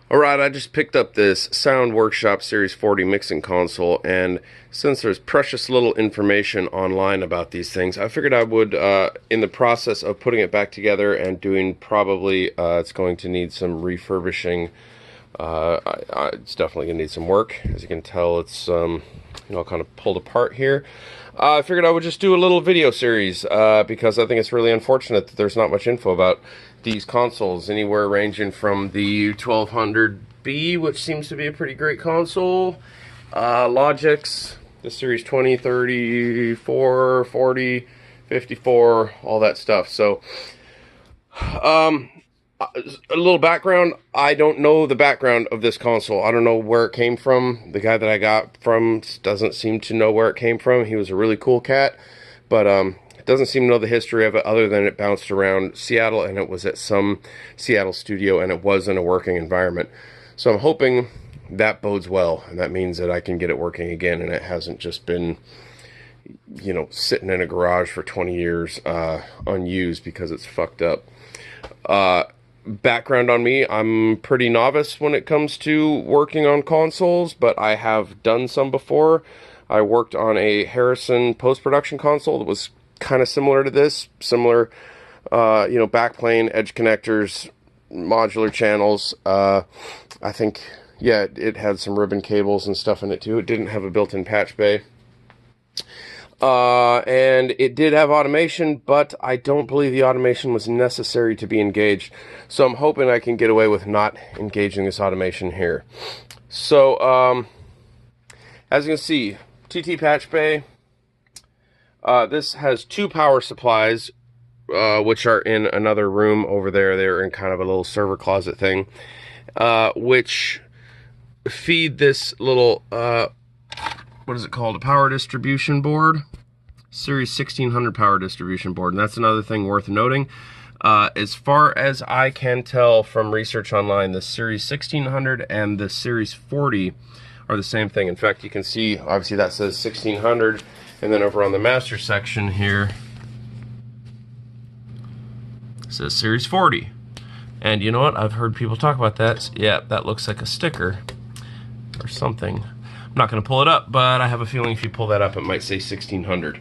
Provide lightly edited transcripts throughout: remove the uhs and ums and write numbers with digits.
Alright, I just picked up this Sound Workshop Series 40 mixing console, and since there's precious little information online about these things, I figured I would, in the process of putting it back together and doing probably, it's going to need some refurbishing. It's definitely going to need some work. As you can tell, it's, kind of pulled apart here. I figured I would just do a little video series, because I think it's really unfortunate that there's not much info about these consoles, anywhere ranging from the 1200B, which seems to be a pretty great console, Logix, the Series 20, 34, 40, 54, all that stuff. So, a little background. I don't know the background of this console. I don't know where it came from. The guy that I got from doesn't seem to know where it came from. He was a really cool cat, but doesn't seem to know the history of it other than it bounced around Seattle and it was at some Seattle studio and it was in a working environment. So I'm hoping that bodes well, and that means that I can get it working again and it hasn't just been, sitting in a garage for 20 years unused because it's fucked up. Background on me, I'm pretty novice when it comes to working on consoles, but I have done some before. I worked on a Harrison post-production console that was kind of similar to this, backplane, edge connectors, modular channels. I think, yeah, it had some ribbon cables and stuff in it too. It didn't have a built-in patch bay. And it did have automation, but I don't believe the automation was necessary to be engaged. So I'm hoping I can get away with not engaging this automation here. So, as you can see, TT patch bay. This has two power supplies, which are in another room over there. They're in kind of a little server closet thing, which feed this little, what is it called? A power distribution board. Series 1600 power distribution board. And that's another thing worth noting. As far as I can tell from research online, the Series 1600 and the Series 40 are the same thing. In fact, you can see, obviously that says 1600. And then over on the master section here, it says Series 40. And you know what? I've heard people talk about that. Yeah, that looks like a sticker or something. I'm not going to pull it up, but I have a feeling if you pull that up, it might say 1600.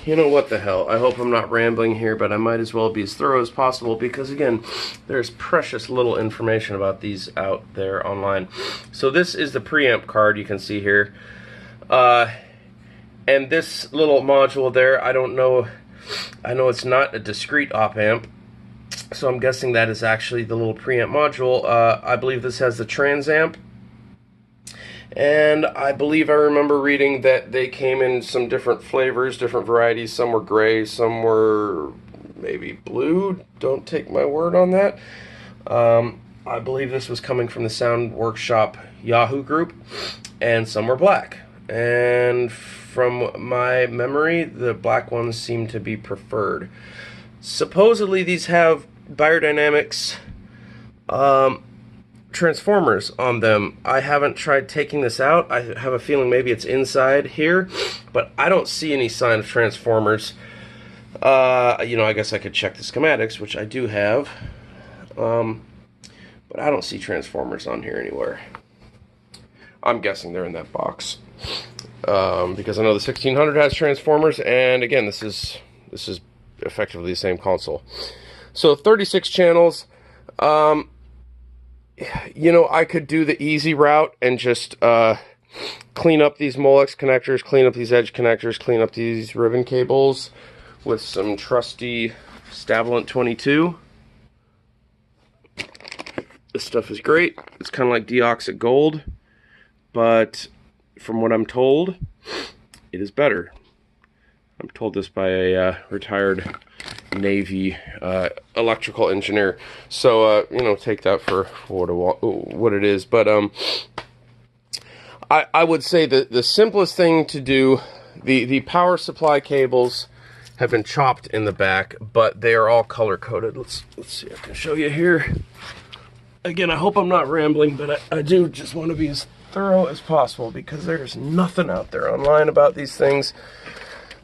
You know what the hell? I hope I'm not rambling here, but I might as well be as thorough as possible because, again, there's precious little information about these out there online. So this is the preamp card you can see here. And this little module there, I don't know, I know it's not a discrete op amp, so I'm guessing that is actually the little preamp module. I believe this has the trans amp, and I believe I remember reading that they came in some different flavors, different varieties. Some were gray, some were maybe blue. Don't take my word on that. I believe this was coming from the Sound Workshop Yahoo group, and some were black. And from my memory, the black ones seem to be preferred. Supposedly these have biodynamics transformers on them. I haven't tried taking this out. I have a feeling maybe it's inside here, but I don't see any sign of transformers. I guess I could check the schematics, which I do have, but I don't see transformers on here anywhere. I'm guessing they're in that box. Because I know the 1600 has transformers, and again, this is effectively the same console. So 36 channels. I could do the easy route and just clean up these Molex connectors, clean up these edge connectors, clean up these ribbon cables with some trusty Stabilant 22. This stuff is great. It's kind of like deoxit gold, but from what I'm told, it is better. I'm told this by a retired Navy electrical engineer. So, take that for what it is. But I would say that the simplest thing to do, the power supply cables have been chopped in the back, but they are all color-coded. Let's see, I can show you here. Again, I hope I'm not rambling, but I do just want to be as thorough as possible because there's nothing out there online about these things.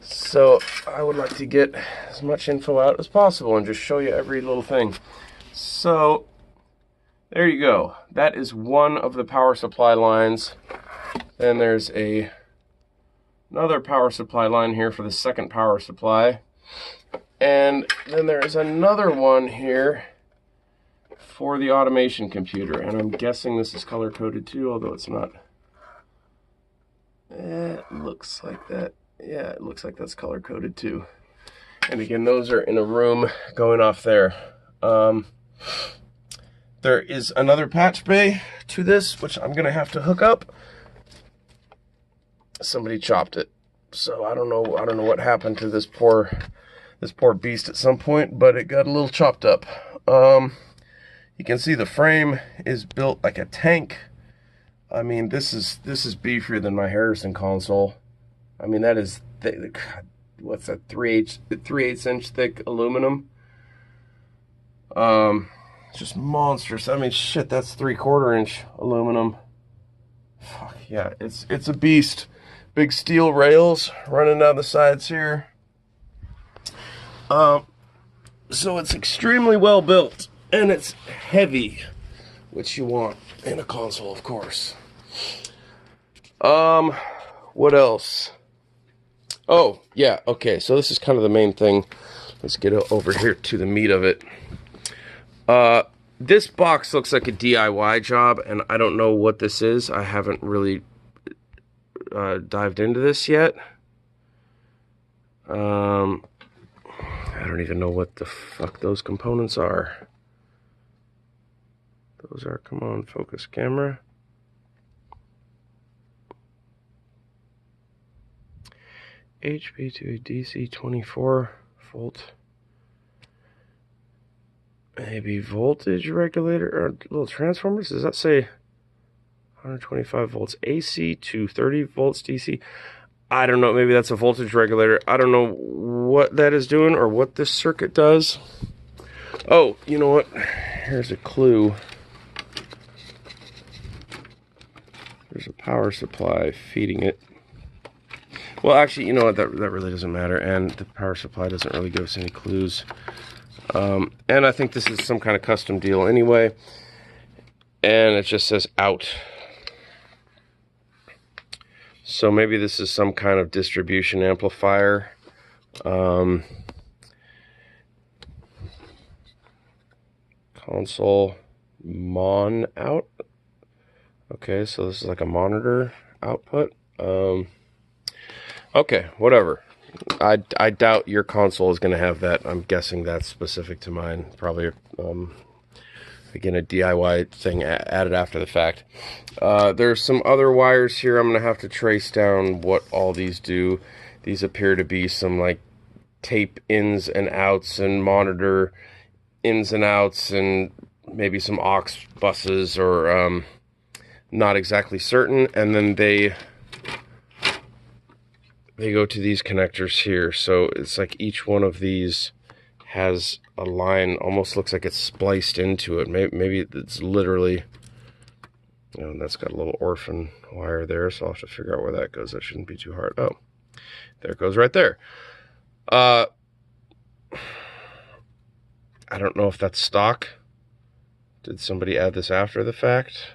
So I would like to get as much info out as possible and just show you every little thing. So there you go. That is one of the power supply lines. Then there's another power supply line here for the second power supply. And then there's another one here for the automation computer. And I'm guessing this is color-coded too, although it's not. It looks like that. Yeah, it looks like that's color-coded too. And again, those are in a room going off there. There is another patch bay to this, which I'm gonna have to hook up. Somebody chopped it, so I don't know what happened to this poor beast at some point, but it got a little chopped up. You can see the frame is built like a tank. I mean, this is beefier than my Harrison console. I mean, that is what's that, 3/8 inch thick aluminum. It's just monstrous. I mean, shit, that's 3/4 inch aluminum. Fuck yeah, it's a beast. Big steel rails running down the sides here. So it's extremely well built, and it's heavy, which you want in a console, of course. What else? Oh, yeah, okay, so this is kind of the main thing. Let's get over here to the meat of it. This box looks like a DIY job, and I don't know what this is. I haven't really dived into this yet. I don't even know what the fuck those components are. Those are, come on, focus camera. HP to DC 24 volt. Maybe voltage regulator or little transformers. Does that say 125 volts AC to 30 volts DC? I don't know. Maybe that's a voltage regulator. I don't know what that is doing or what this circuit does. Oh, you know what? Here's a clue. There's a power supply feeding it. Well, actually, you know what? That really doesn't matter, and the power supply doesn't really give us any clues. And I think this is some kind of custom deal anyway. And it just says out. So maybe this is some kind of distribution amplifier. Console mon out. Okay, so this is like a monitor output. Okay, whatever. I doubt your console is going to have that. I'm guessing that's specific to mine. Probably, again, a DIY thing added after the fact. There's some other wires here. I'm going to have to trace down what all these do. These appear to be some, like, tape ins and outs and monitor ins and outs and maybe some aux buses or not exactly certain. And then they go to these connectors here. So it's like each one of these has a line, almost looks like it's spliced into it. Maybe it's literally, you know, that's got a little orphan wire there, so I'll have to figure out where that goes. That shouldn't be too hard. Oh, there it goes right there. I don't know if that's stock. Did somebody add this after the fact?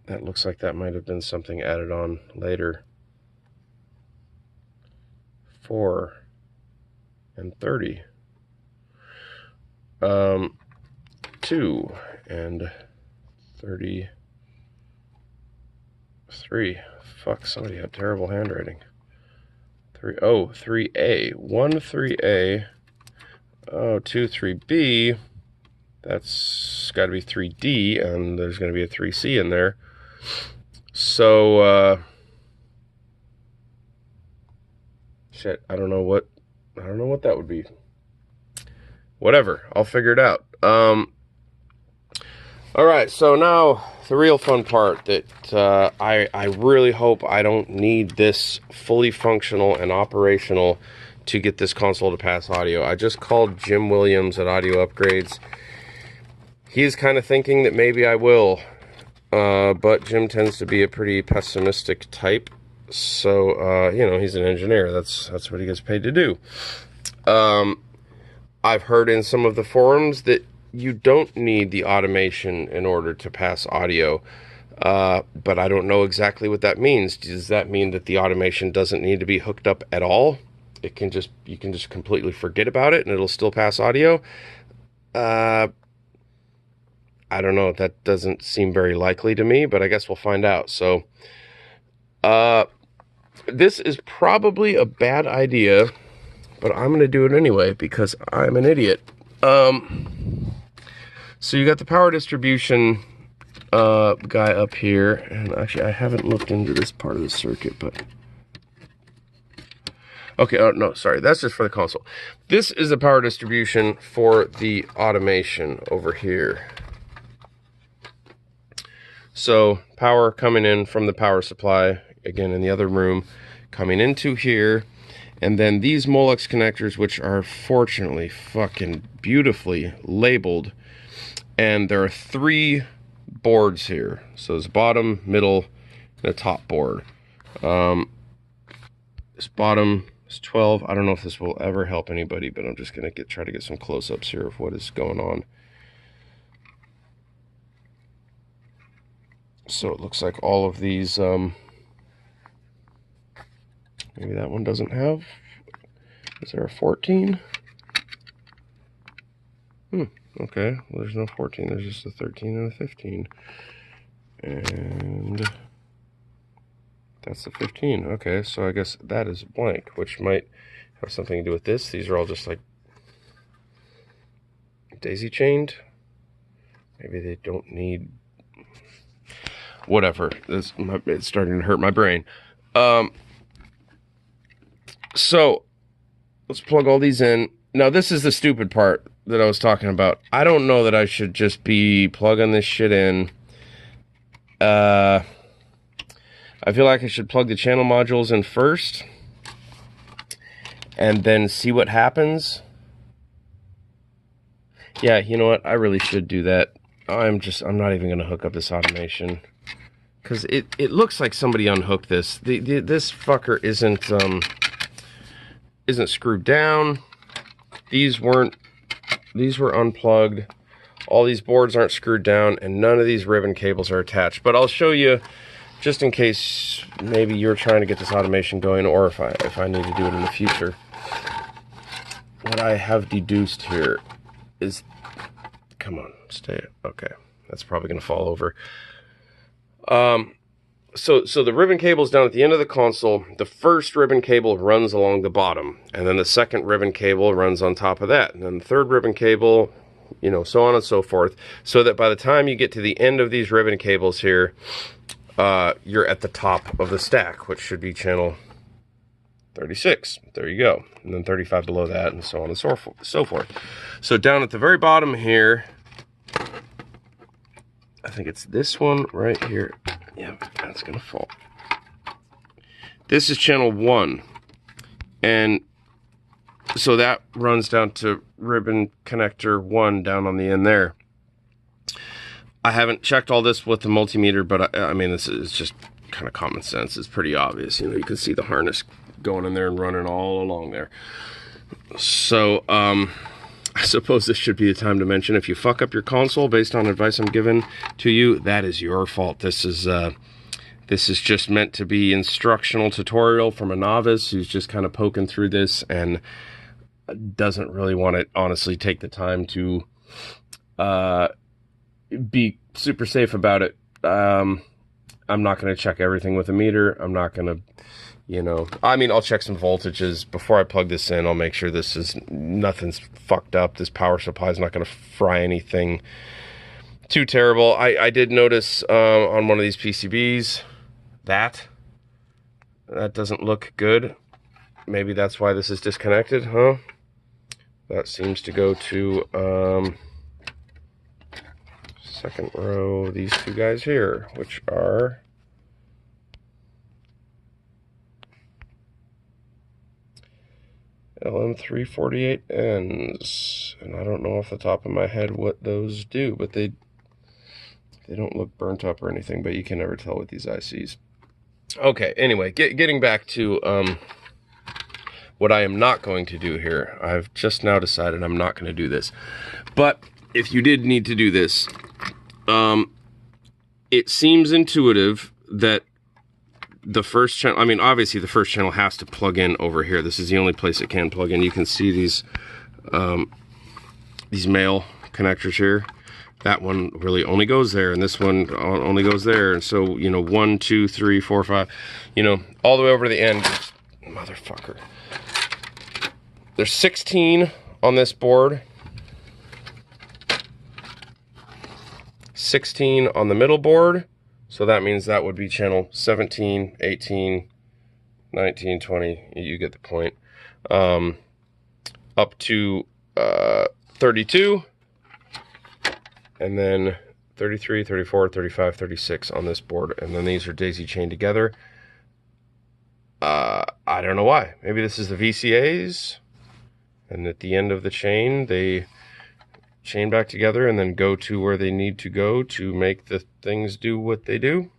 That looks like that might have been something added on later. 4 and 30. 2 and 33. Fuck, somebody had terrible handwriting. 3A. 1 3A. Oh, 2 3B. That's got to be 3D, and there's going to be a 3C in there. So, shit, I don't know what that would be. Whatever, I'll figure it out. All right, so now the real fun part that I really hope I don't need this fully functional and operational to get this console to pass audio. I just called Jim Williams at Audio Upgrades. He's kind of thinking that maybe I will, but Jim tends to be a pretty pessimistic type. So, you know, he's an engineer. That's what he gets paid to do. I've heard in some of the forums that you don't need the automation in order to pass audio. But I don't know exactly what that means. Does that mean that the automation doesn't need to be hooked up at all? You can just completely forget about it and it'll still pass audio? I don't know. That doesn't seem very likely to me, but I guess we'll find out. So, this is probably a bad idea, but I'm going to do it anyway because I'm an idiot. So you got the power distribution guy up here, and actually I haven't looked into this part of the circuit, but okay, no, sorry, that's just for the console. This is the power distribution for the automation over here. So power coming in from the power supply, again in the other room, coming into here, and then these Molex connectors, which are fortunately fucking beautifully labeled, and there are 3 boards here. So there's bottom, middle, and a top board. This bottom is 12. I don't know if this will ever help anybody, but I'm just gonna try to get some close-ups here of what is going on. So it looks like all of these, maybe that one doesn't have, is there a 14? Okay, well, there's no 14, there's just a 13 and a 15. And that's the 15. Okay, so I guess that is blank, which might have something to do with this. These are all just like daisy chained. Maybe they don't need, whatever. It's starting to hurt my brain. So let's plug all these in. Now this is the stupid part that I was talking about. I don't know that I should just be plugging this shit in. I feel like I should plug the channel modules in first and then see what happens. Yeah, you know what? I really should do that. I'm not even going to hook up this automation because it looks like somebody unhooked this. This fucker isn't screwed down. These were unplugged. All these boards aren't screwed down, and none of these ribbon cables are attached. But I'll show you, just in case maybe you're trying to get this automation going, or if I need to do it in the future. What I have deduced here is, come on, stay, okay. That's probably gonna fall over. So the ribbon cable is down at the end of the console. The first ribbon cable runs along the bottom, and then the second ribbon cable runs on top of that, and then the third ribbon cable, you know, so on and so forth, so that by the time you get to the end of these ribbon cables here, you're at the top of the stack, which should be channel 36. There you go. And then 35 below that, and so on and so forth. So down at the very bottom here, I think it's this one right here. Yeah, that's gonna fall. This is channel 1, and so that runs down to ribbon connector 1 down on the end there. I haven't checked all this with the multimeter, but I mean, this is just kind of common sense. It's pretty obvious. You know, you can see the harness going in there and running all along there. So, I suppose this should be the time to mention, if you fuck up your console based on advice I'm giving to you, that is your fault. This is just meant to be instructional tutorial from a novice who's just kind of poking through this and doesn't really want to honestly take the time to be super safe about it. I'm not going to check everything with a meter. I'm not going to, you know, I mean, I'll check some voltages before I plug this in. I'll make sure nothing's fucked up. This power supply is not going to fry anything too terrible. I did notice on one of these PCBs that doesn't look good. Maybe that's why this is disconnected, huh? That seems to go to second row, these two guys here, which are LM348Ns, and I don't know off the top of my head what those do, but they don't look burnt up or anything, but you can never tell with these ICs. Okay, anyway, getting back to what I am not going to do here. I've just now decided I'm not going to do this, but if you did need to do this, it seems intuitive that the first channel, I mean, obviously the first channel has to plug in over here. This is the only place it can plug in. You can see these male connectors here. That one really only goes there, and this one only goes there. And so, you know, 1, 2, 3, 4, 5, you know, all the way over to the end. Motherfucker. There's 16 on this board. 16 on the middle board. So that means that would be channel 17, 18, 19, 20. You get the point. Up to 32. And then 33, 34, 35, 36 on this board. And then these are daisy chained together. I don't know why. Maybe this is the VCAs. And at the end of the chain, they chain back together and then go to where they need to go to make the things do what they do.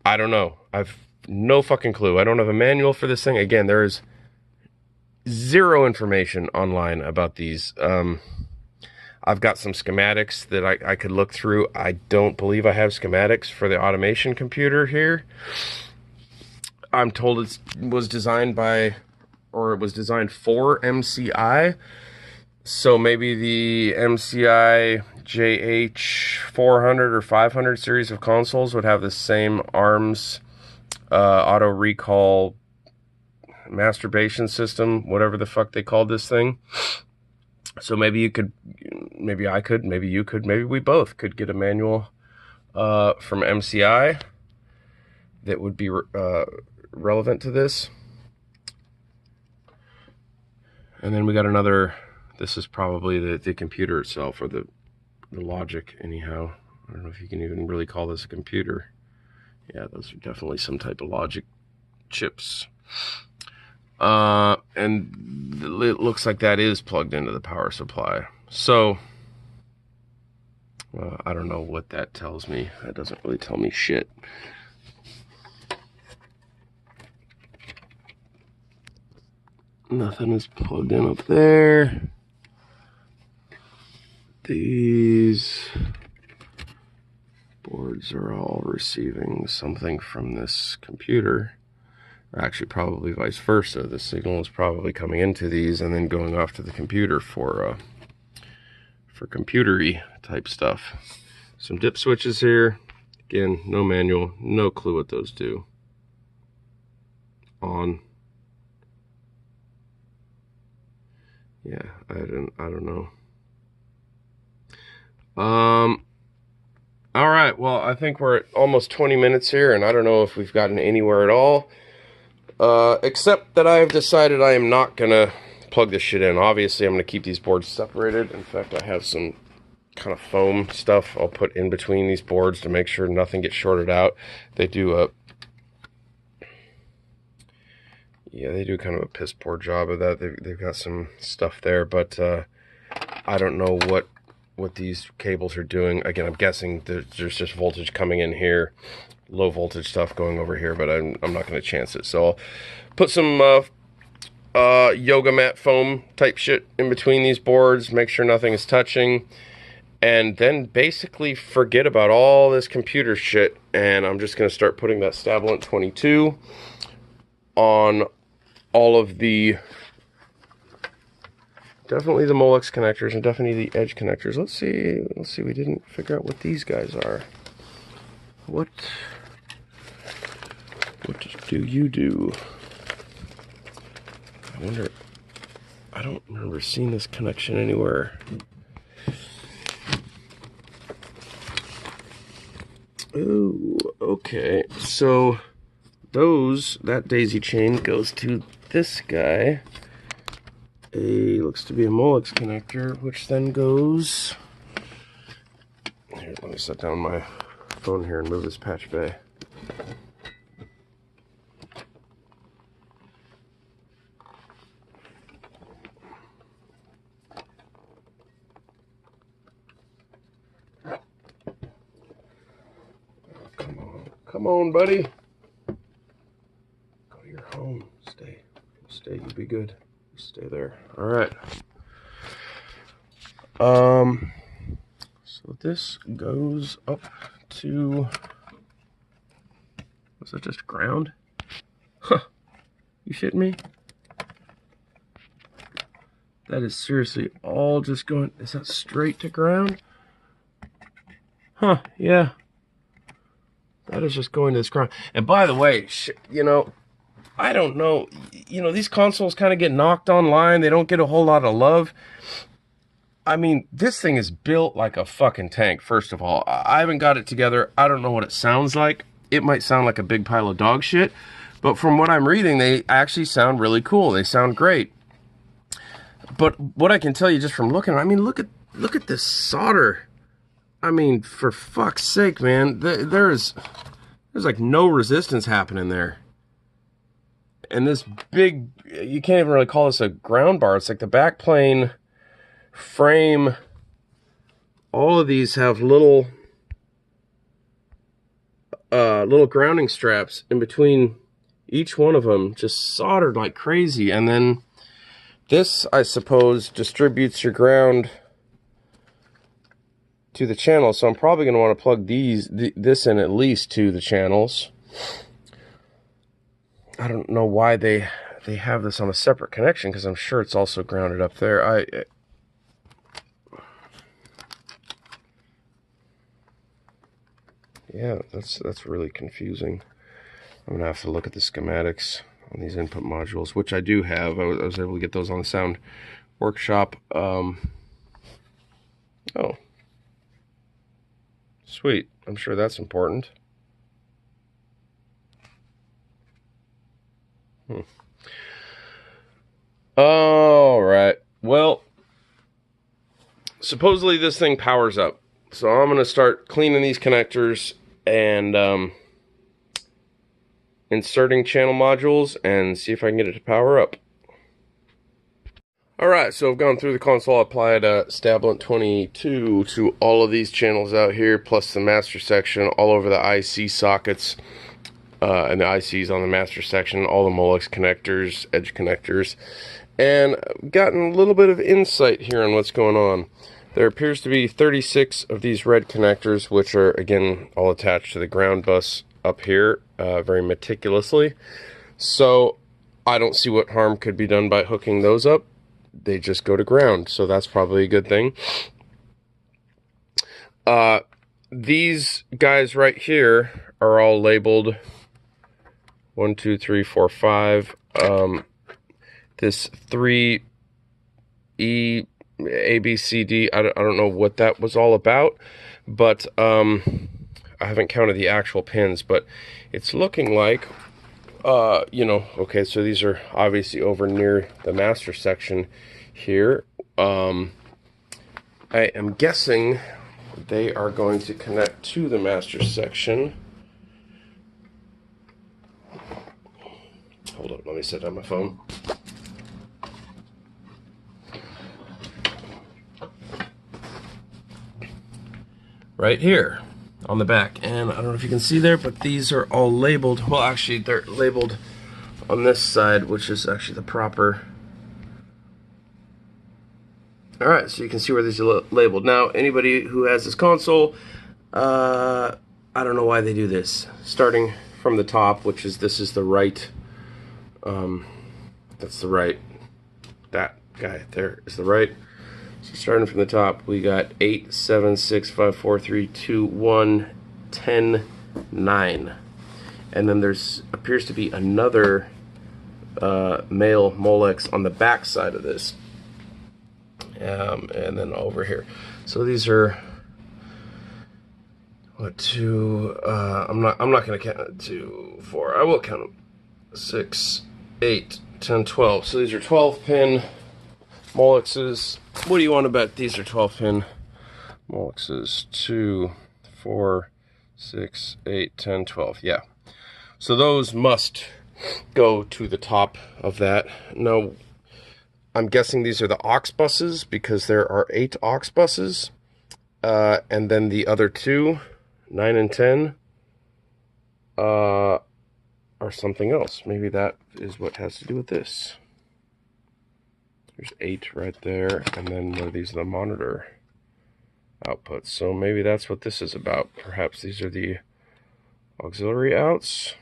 I don't know. I've no fucking clue. I don't have a manual for this thing. Again, there is zero information online about these. I've got some schematics that I could look through. I don't believe I have schematics for the automation computer here. I'm told it was designed by, or it was designed for MCI. So maybe the MCI JH400 or 500 series of consoles would have the same ARMS auto recall masturbation system, whatever the fuck they called this thing. So maybe you could, maybe I could, maybe you could, maybe we both could get a manual from MCI that would be relevant to this. And then we got another, this is probably the computer itself, or the logic anyhow. I don't know if you can even really call this a computer. Yeah, those are definitely some type of logic chips. And it looks like that is plugged into the power supply. So, I don't know what that tells me. That doesn't really tell me shit. Nothing is plugged in up there. These boards are all receiving something from this computer. Or actually, probably vice versa. The signal is probably coming into these and then going off to the computer for computery type stuff. Some dip switches here. Again, no manual, no clue what those do. On. Yeah, I don't know. All right, well, I think we're at almost 20 minutes here, and I don't know if we've gotten anywhere at all. Except that I've decided I am not gonna plug this shit in. Obviously, I'm gonna keep these boards separated. In fact, I have some kind of foam stuff I'll put in between these boards to make sure nothing gets shorted out. They do they do kind of a piss poor job of that. They've got some stuff there, but I don't know what these cables are doing. Again, I'm guessing there's just voltage coming in here, low voltage stuff going over here, but I'm not going to chance it. So I'll put some yoga mat foam type shit in between these boards, make sure nothing is touching, and then basically forget about all this computer shit, and I'm just going to start putting that Stabilant 22 on all of the, definitely the Molex connectors and definitely the edge connectors. Let's see, we didn't figure out what these guys are. What do you do? I wonder, I don't remember seeing this connection anywhere. Oh, okay. So that daisy chain goes to this guy. Looks to be a Molex connector, which then goes here. Let me set down my phone here and move this patch bay. Come on, buddy. Go to your home. Stay. You be good. Stay there. All right. So this goes up to, was that just ground? Huh, you shitting me? That is seriously all just going, is that straight to ground? Huh, yeah. That is just going to this ground. And by the way, you know, I don't know, you know, these consoles kind of get knocked online. They don't get a whole lot of love. I mean, this thing is built like a fucking tank, first of all. I haven't got it together. I don't know what it sounds like. It might sound like a big pile of dog shit, but from what I'm reading, they actually sound really cool. They sound great. But what I can tell you just from looking, I mean, look at this solder. I mean, for fuck's sake, man, there's like no resistance happening there. And this big, you can't even really call this a ground bar. It's like the back plane frame. All of these have little grounding straps in between each one of them, just soldered like crazy. And then this, I suppose, distributes your ground to the channel. So I'm probably going to want to plug this in at least to the channels. I don't know why they have this on a separate connection, because I'm sure it's also grounded up there. Yeah, that's really confusing. I'm gonna have to look at the schematics on these input modules, which I do have. I was able to get those on the Sound Workshop. Oh, sweet. I'm sure that's important. All right. Well, supposedly this thing powers up. So I'm going to start cleaning these connectors and inserting channel modules and see if I can get it to power up. Alright, so I've gone through the console, applied Stabilant 22 to all of these channels out here, plus the master section, all over the IC sockets, and the ICs on the master section, all the Molex connectors, edge connectors, and gotten a little bit of insight here on what's going on. There appears to be 36 of these red connectors, which are, again, all attached to the ground bus up here, very meticulously. So I don't see what harm could be done by hooking those up. They just go to ground, so that's probably a good thing. These guys right here are all labeled 1, 2, 3, 4, 5. This 3E, A, B, C, D, I don't know what that was all about, but I haven't counted the actual pins, but it's looking like, you know, okay, so these are obviously over near the master section here. I am guessing they are going to connect to the master section. Hold up, let me set down my phone. Right here on the back, and I don't know if you can see there, but these are all labeled. Well, actually, they're labeled on this side, which is actually the proper. Alright, so you can see where these are labeled. Now, anybody who has this console, I don't know why they do this. Starting from the top, which is, this is the right, that's the right, that guy there is the right. So starting from the top, we got 8, 7, 6, 5, 4, 3, 2, 1, 10, 9. And then there's appears to be another male Molex on the back side of this. And then over here. So these are what, 2, I'm not gonna count 2, 4, I will count them. 6, 8, 10, 12. So these are 12 pin Molexes. What do you want to bet these are 12 pin Molexes? 2, 4, 6, 8, 10, 12. Yeah. So those must go to the top of that. Now, I'm guessing these are the aux buses, because there are 8 aux buses. And then the other 2, 9 and 10, are something else. Maybe that is what has to do with this. There's 8 right there, and then one of these is the monitor outputs. So maybe that's what this is about. Perhaps these are the auxiliary outs.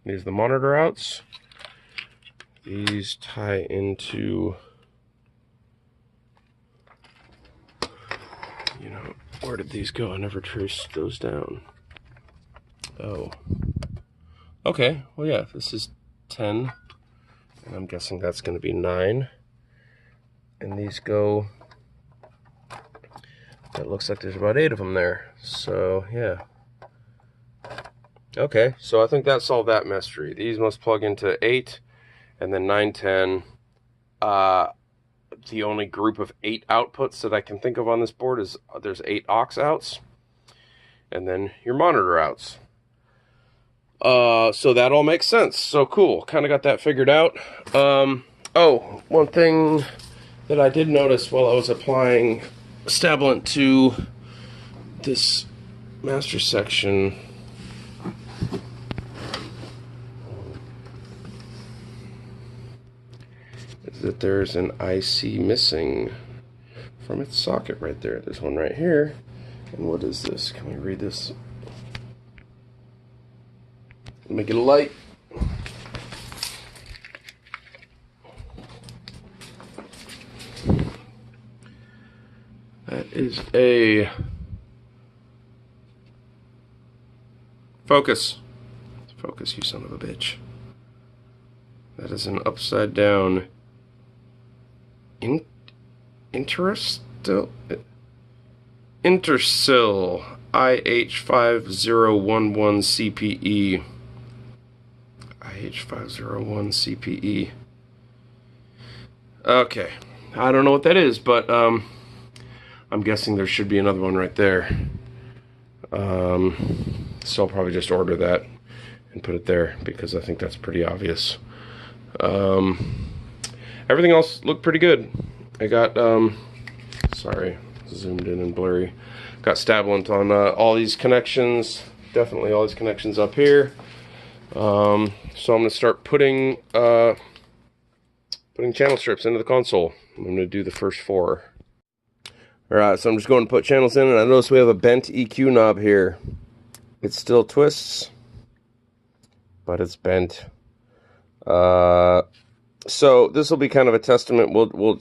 These are the monitor outs. These tie into, you know, where did these go? I never traced those down. Oh. Okay, well yeah, this is 10. And I'm guessing that's going to be 9. And these go, it looks like there's about 8 of them there. So, yeah. Okay, so I think that solved that mystery. These must plug into 8, and then 9, 10. The only group of 8 outputs that I can think of on this board is there's 8 aux outs, and then your monitor outs. So that all makes sense. So cool. Kind of got that figured out. Oh, one thing that I did notice while I was applying Stabilant to this master section is that there's an IC missing from its socket right there. There's one right here. And what is this? Can we read this? Make it a light. That is a focus. Focus, you son of a bitch. That is an upside down Intersil IH5011 CPE. IH501 CPE. Okay, I don't know what that is, but I'm guessing there should be another one right there. So I'll probably just order that and put it there because I think that's pretty obvious. Everything else looked pretty good. I got, sorry, zoomed in and blurry. Got Stabilant on all these connections, definitely all these connections up here. So I'm going to start putting channel strips into the console. I'm going to do the first 4. Alright, so I'm just going to put channels in, and I notice we have a bent EQ knob here. It still twists, but it's bent. So this will be kind of a testament.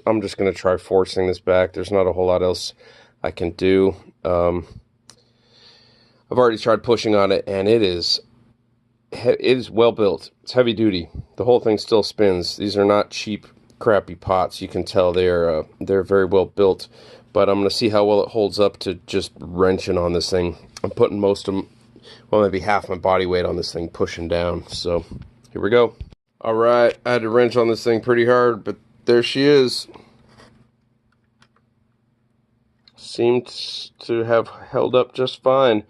I'm just going to try forcing this back. There's not a whole lot else I can do. I've already tried pushing on it, and it is well built. It's heavy duty. The whole thing still spins. These are not cheap, crappy pots. You can tell they're very well built. But I'm going to see how well it holds up to just wrenching on this thing. I'm putting most of them, well, maybe half my body weight on this thing, pushing down. So here we go. All right, I had to wrench on this thing pretty hard, but there she is. Seemed to have held up just fine.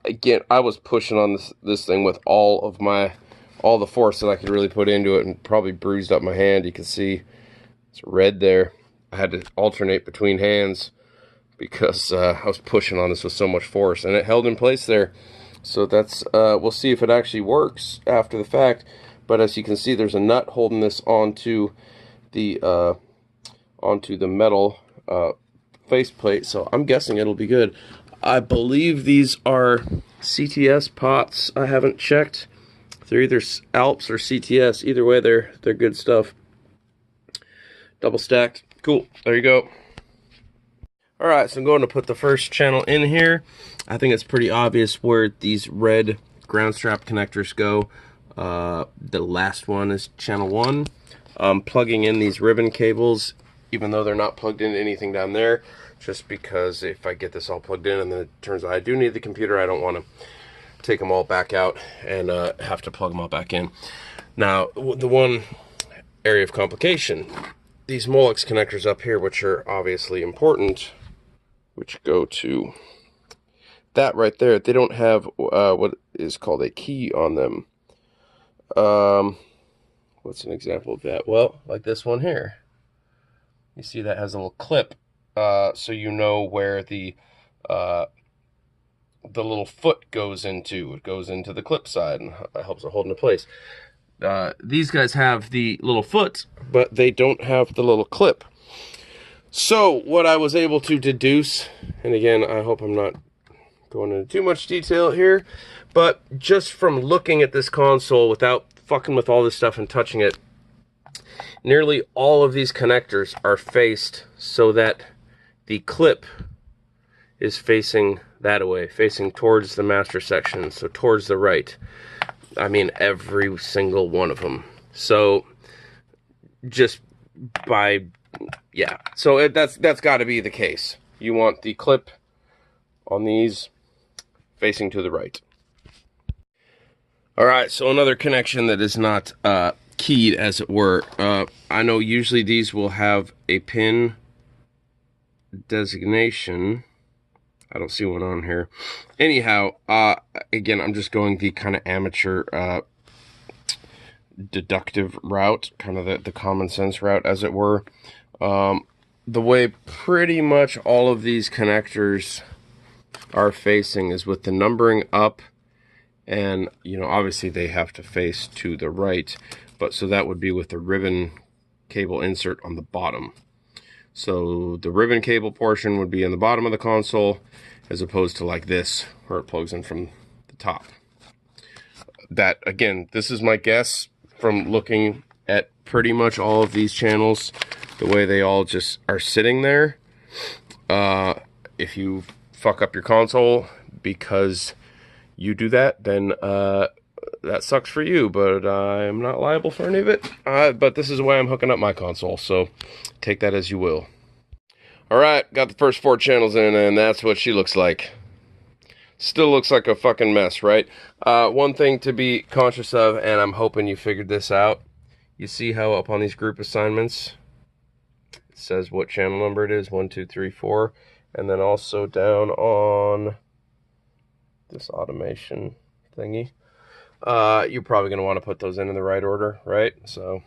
Again, I was pushing on this thing with all the force that I could really put into it, and probably bruised up my hand. You can see it's red there. I had to alternate between hands because I was pushing on this with so much force, and it held in place there. So that's we'll see if it actually works after the fact. But as you can see, there's a nut holding this onto the metal faceplate. So I'm guessing it'll be good. I believe these are CTS pots. I haven't checked. They're either Alps or CTS. Either way, they're good stuff. Double stacked. Cool. There you go. Alright, so I'm going to put the first channel in here. I think it's pretty obvious where these red ground strap connectors go. The last one is channel 1. I'm plugging in these ribbon cables, even though they're not plugged into anything down there, just because if I get this all plugged in and then it turns out I do need the computer, I don't want to take them all back out and have to plug them all back in. Now, the one area of complication, these Molex connectors up here, which are obviously important, which go to that right there, they don't have what is called a key on them. What's an example of that? Well, like this one here. You see that has a little clip, so you know where the little foot goes into. It goes into the clip side and helps it hold into place. These guys have the little foot, but they don't have the little clip. So what I was able to deduce, and again, I hope I'm not going into too much detail here, but just from looking at this console without fucking with all this stuff and touching it, nearly all of these connectors are faced so that the clip is facing that way, facing towards the master section, so towards the right. I mean, every single one of them. So just by, yeah, so that's got to be the case. You want the clip on these facing to the right. All right, so another connection that is not keyed, as it were. I know usually these will have a pin designation. I don't see one on here. Anyhow, again, I'm just going the kind of amateur deductive route, kind of the common sense route, as it were. The way pretty much all of these connectors are facing is with the numbering up, and you know, obviously they have to face to the right, but so that would be with the ribbon cable insert on the bottom. So the ribbon cable portion would be in the bottom of the console, as opposed to like this, where it plugs in from the top. That, again, this is my guess from looking at pretty much all of these channels, the way they all just are sitting there. If you fuck up your console because you do that, then that sucks for you, but I'm not liable for any of it. But this is the way I'm hooking up my console, so take that as you will. Alright, got the first 4 channels in, and that's what she looks like. Still looks like a fucking mess, right? One thing to be conscious of, and I'm hoping you figured this out, you see how up on these group assignments it says what channel number it is, 1, 2, 3, 4, and then also down on this automation thingy, you're probably going to want to put those in the right order, right? So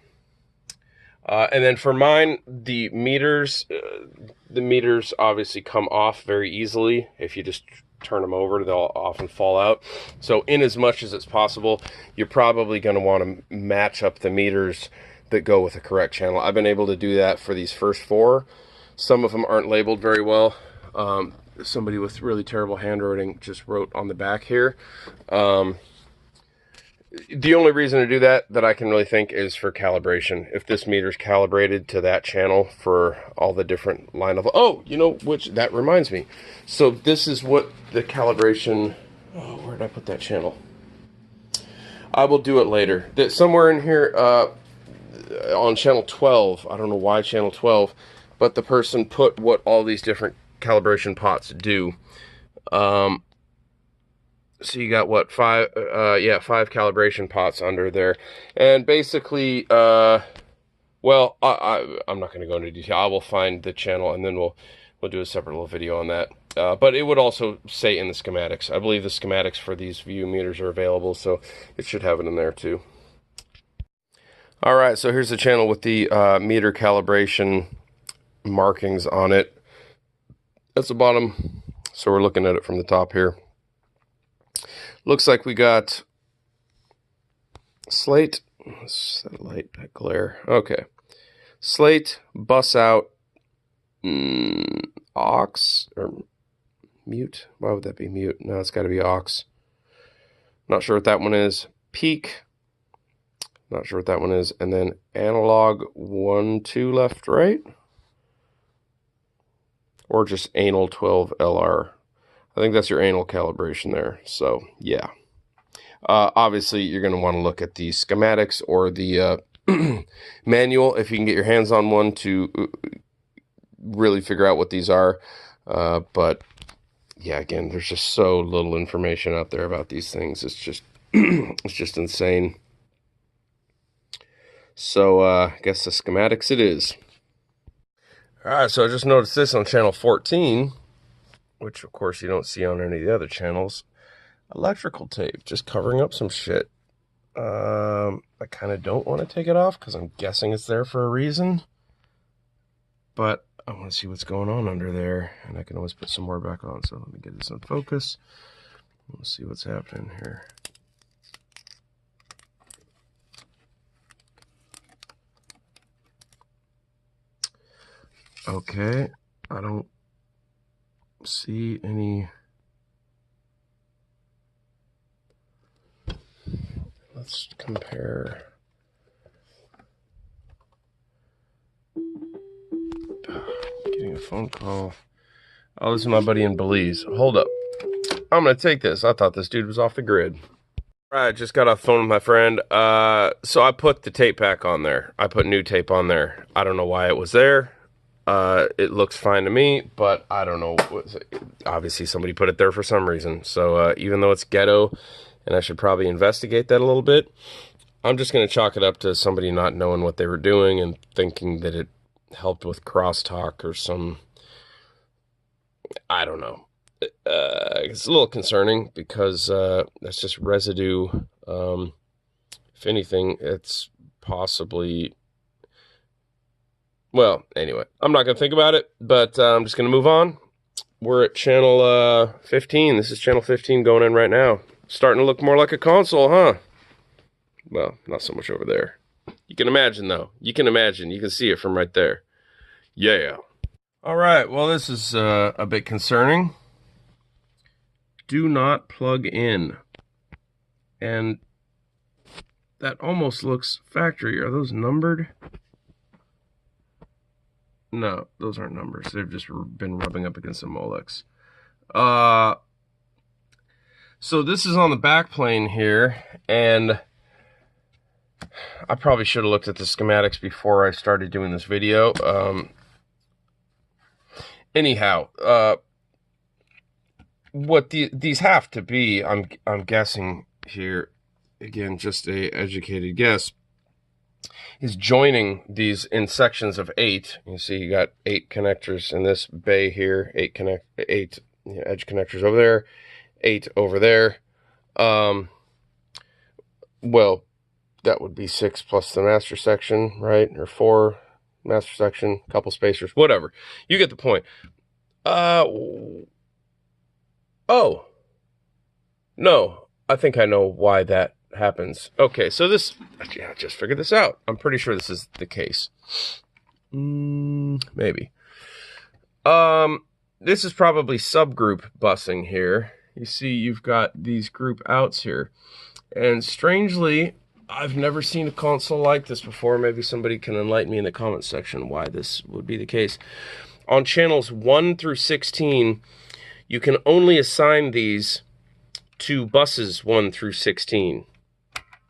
and then for mine, the meters obviously come off very easily. If you just turn them over, they'll often fall out. So in as much as it's possible, you're probably going to want to match up the meters that go with the correct channel. I've been able to do that for these first 4. Some of them aren't labeled very well. Somebody with really terrible handwriting just wrote on the back here. The only reason to do that I can really think is for calibration. If this meter's calibrated to that channel for all the different line of... Oh, you know, which, that reminds me. So this is what the calibration... Oh, where did I put that channel? I will do it later. Somewhere in here, on channel 12, I don't know why channel 12, but the person put what all these different calibration pots do. So you got what, 5 calibration pots under there, and basically, well, I'm not going to go into detail. I will find the channel, and then we'll do a separate little video on that. But it would also say in the schematics. I believe the schematics for these view meters are available, so it should have it in there too. All right, so here's the channel with the meter calibration markings on it. That's the bottom. So we're looking at it from the top here. Looks like we got slate, satellite, that glare, okay. Slate, bus out, aux, or mute, why would that be mute? No, it's gotta be aux. Not sure what that one is. Peak, not sure what that one is. And then analog 1, 2 left, right? Or just anal 12 LR. I think that's your anal calibration there. So, yeah. Obviously, you're going to want to look at the schematics or the manual if you can get your hands on one to really figure out what these are. But, yeah, again, there's just so little information out there about these things. It's just, it's just insane. So, I guess the schematics it is. All right, so I just noticed this on channel 14. Which, of course, you don't see on any of the other channels. Electrical tape, just covering up some shit. I kind of don't want to take it off because I'm guessing it's there for a reason. But I want to see what's going on under there. And I can always put some more back on. So let me get this in focus. Let's see what's happening here. Okay, I don't see any. Let's compare. Getting a phone call. Oh, this is my buddy in Belize. Hold up. I'm going to take this. I thought this dude was off the grid. All right, just got off the phone with my friend. So I put the tape back on there. I put new tape on there. I don't know why it was there. It looks fine to me, but I don't know. Obviously, somebody put it there for some reason. So even though it's ghetto, and I should probably investigate that a little bit, I'm just going to chalk it up to somebody not knowing what they were doing and thinking that it helped with crosstalk or some, I don't know. It's a little concerning because that's just residue. If anything, it's possibly... Well, anyway, I'm not going to think about it, but I'm just going to move on. We're at channel 15. This is channel 15 going in right now. Starting to look more like a console, huh? Well, not so much over there. You can imagine, though. You can imagine. You can see it from right there. Yeah. All right, well, this is a bit concerning. Do not plug in. And that almost looks factory. Are those numbered? No, those aren't numbers. They've just been rubbing up against the Molex. So this is on the back plane here, and I probably should have looked at the schematics before I started doing this video. Anyhow, what these have to be, I'm guessing here, again, just a educated guess, is joining these in sections of 8. You see, you got 8 connectors in this bay here, 8 edge connectors over there, 8 over there. Well, that would be 6 plus the master section, right? Or 4 master section, couple spacers, whatever. You get the point. Oh, no, I think I know why that happens. Okay, so this, yeah, I just figured this out. I'm pretty sure this is the case. Maybe. This is probably subgroup busing here. You see, you've got these group outs here. And strangely, I've never seen a console like this before. Maybe somebody can enlighten me in the comments section why this would be the case. On channels 1 through 16, you can only assign these to buses 1 through 16.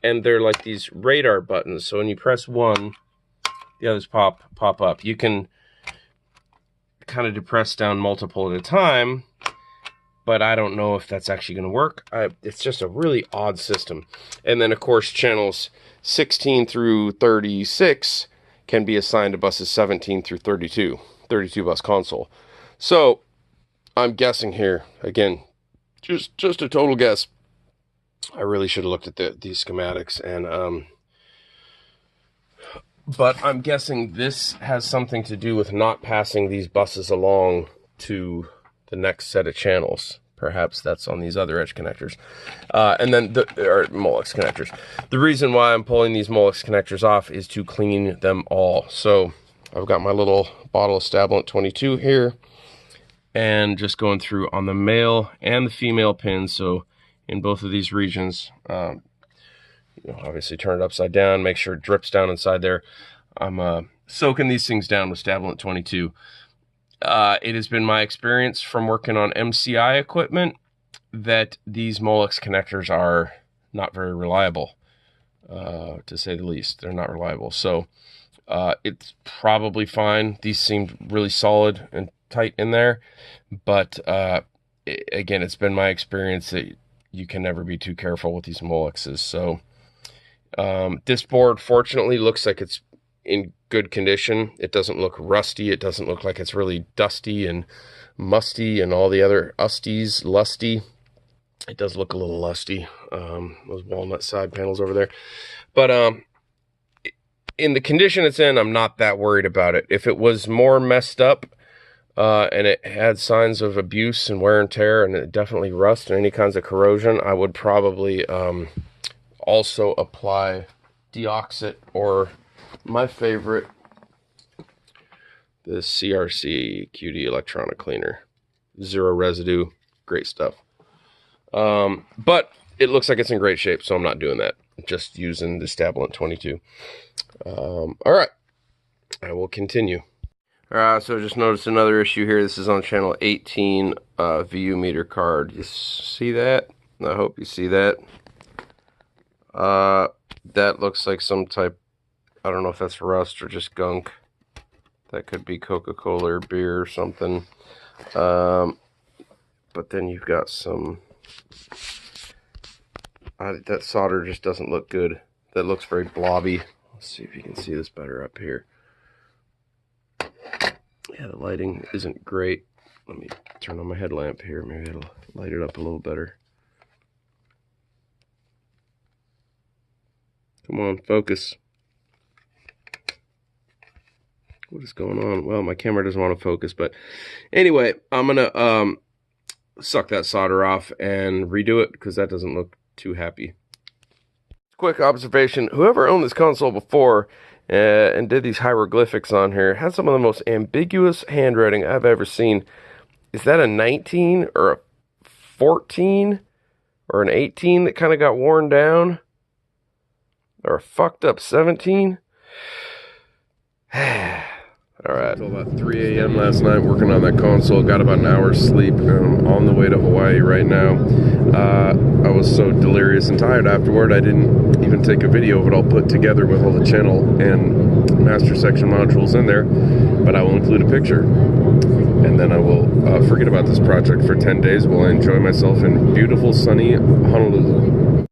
And they're like these radar buttons. So when you press 1, the others pop up. You can kind of depress down multiple at a time, but I don't know if that's actually going to work. It's just a really odd system. And then, of course, channels 16 through 36 can be assigned to buses 17 through 32 bus console. So I'm guessing here, again, just a total guess. I really should have looked at these schematics, and but I'm guessing this has something to do with not passing these buses along to the next set of channels. Perhaps that's on these other edge connectors. And then or Molex connectors. The reason why I'm pulling these Molex connectors off is to clean them all. So I've got my little bottle of Stabilant 22 here, and just going through on the male and the female pins. So in both of these regions, obviously turn it upside down, make sure it drips down inside there. I'm soaking these things down with Stabilant 22. It has been my experience from working on MCI equipment that these Molex connectors are not very reliable, to say the least. They're not reliable. So it's probably fine. These seemed really solid and tight in there. But again, it's been my experience that you can never be too careful with these Molexes. So this board, fortunately, looks like it's in good condition. It doesn't look rusty. It doesn't look like it's really dusty and musty and all the other usties, lusty. It does look a little lusty, those walnut side panels over there. But in the condition it's in, I'm not that worried about it. If it was more messed up and it had signs of abuse and wear and tear, and it definitely rust and any kinds of corrosion, I would probably also apply deoxit, or my favorite, This CRC QD electronic cleaner. Zero residue. Great stuff. But it looks like it's in great shape, so I'm not doing that. Just using the Stabilant 22. All right. I will continue. Alright, so I just noticed another issue here. This is on channel 18, VU meter card. You see that? I hope you see that. That looks like some type, I don't know if that's rust or just gunk. That could be Coca-Cola or beer or something. But then you've got some, that solder just doesn't look good. That looks very blobby. Let's see if you can see this better up here. Yeah, the lighting isn't great. Let me turn on my headlamp here. Maybe it'll light it up a little better. Come on, focus. What is going on? Well, my camera doesn't want to focus, but anyway, I'm gonna suck that solder off and redo it because that doesn't look too happy. Quick observation: whoever owned this console before and did these hieroglyphics on here had some of the most ambiguous handwriting I've ever seen. Is that a 19 or a 14 or an 18 that kind of got worn down? Or a fucked up 17? Alright. Until about 3 a.m. last night working on that console. Got about an hour's sleep. I'm on the way to Hawaii right now. I was so delirious and tired afterward, I didn't even take a video of it all put together with all the channel and master section modules in there. But I will include a picture. And then I will forget about this project for 10 days while I enjoy myself in beautiful, sunny Honolulu.